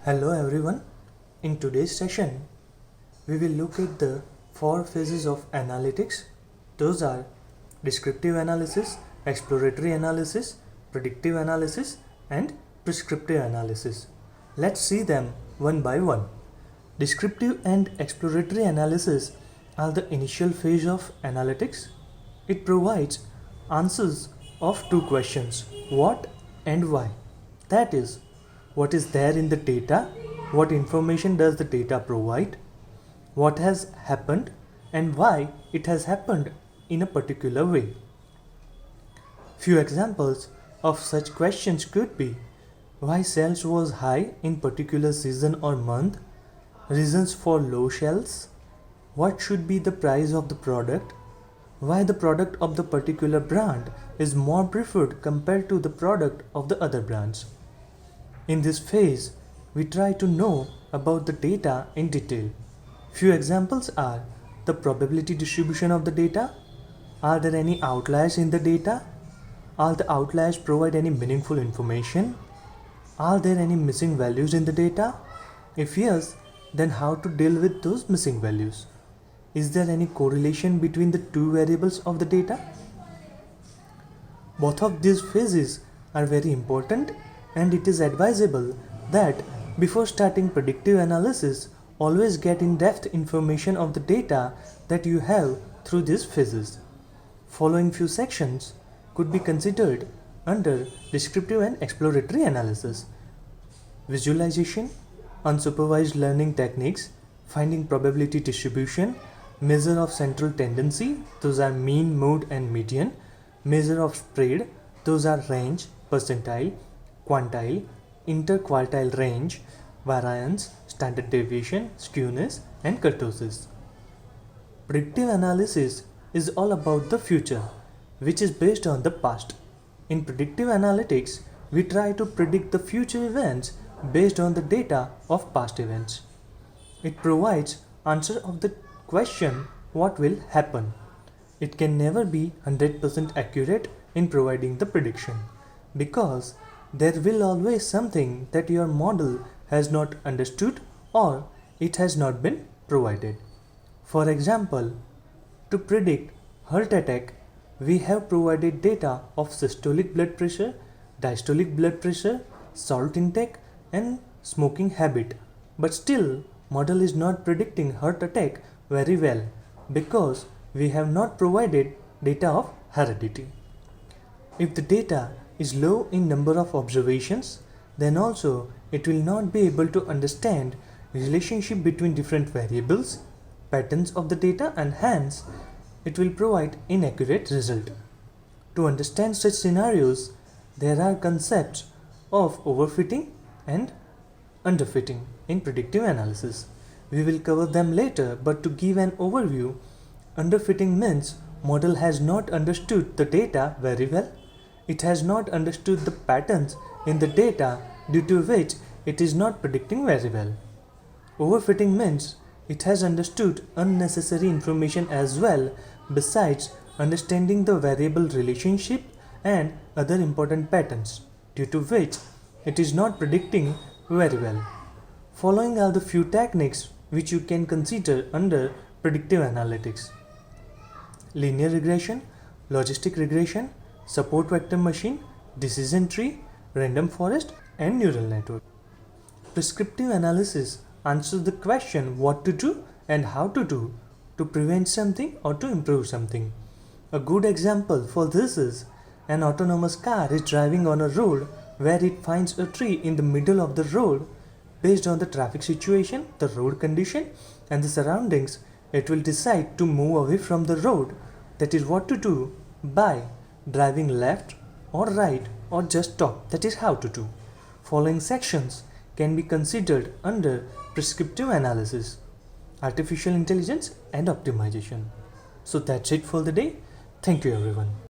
Hello everyone. In today's session, we will look at the four phases of analytics. Those are descriptive analysis, exploratory analysis, predictive analysis, and prescriptive analysis. Let's see them one by one. Descriptive and exploratory analysis are the initial phase of analytics. It provides answers of two questions: what and why. That is, what is there in the data, what information does the data provide, what has happened, and why it has happened in a particular way. Few examples of such questions could be: why sales was high in particular season or month, reasons for low sales, what should be the price of the product, why the product of the particular brand is more preferred compared to the product of the other brands. In this phase, we try to know about the data in detail. Few examples are the probability distribution of the data, are there any outliers in the data, are the outliers provide any meaningful information, are there any missing values in the data? If yes, then how to deal with those missing values? Is there any correlation between the two variables of the data? Both of these phases are very important, and it is advisable that before starting predictive analysis, always get in-depth information of the data that you have through these phases. Following few sections could be considered under descriptive and exploratory analysis: visualization, unsupervised learning techniques, finding probability distribution, measure of central tendency, those are mean, mode, and median, measure of spread, those are range, percentile, quantile, interquartile range, variance, standard deviation, skewness, and kurtosis. Predictive analysis is all about the future, which is based on the past. In predictive analytics, we try to predict the future events based on the data of past events. It provides answer of the question what will happen. It can never be 100% accurate in providing the prediction, because there will always something that your model has not understood or it has not been provided. For example, to predict heart attack, we have provided data of systolic blood pressure, diastolic blood pressure, salt intake, and smoking habit. But still, model is not predicting heart attack very well because we have not provided data of heredity. If the data is low in number of observations, then also it will not be able to understand relationship between different variables, patterns of the data, and hence it will provide inaccurate result. To understand such scenarios, there are concepts of overfitting and underfitting in predictive analysis. We will cover them later, but to give an overview, underfitting means model has not understood the data very well. It has not understood the patterns in the data, due to which it is not predicting very well. Overfitting means it has understood unnecessary information as well, besides understanding the variable relationship and other important patterns, due to which it is not predicting very well. Following are the few techniques which you can consider under predictive analytics: linear regression, logistic regression, support vector machine, decision tree, random forest, and neural network. Prescriptive analysis answers the question what to do and how to do to prevent something or to improve something. A good example for this is an autonomous car is driving on a road where it finds a tree in the middle of the road. Based on the traffic situation, the road condition, and the surroundings, it will decide to move away from the road. That is what to do by driving left or right or just stop. That is how to do. Following sections can be considered under prescriptive analysis: artificial intelligence and optimization. So that's it for the day. Thank you everyone.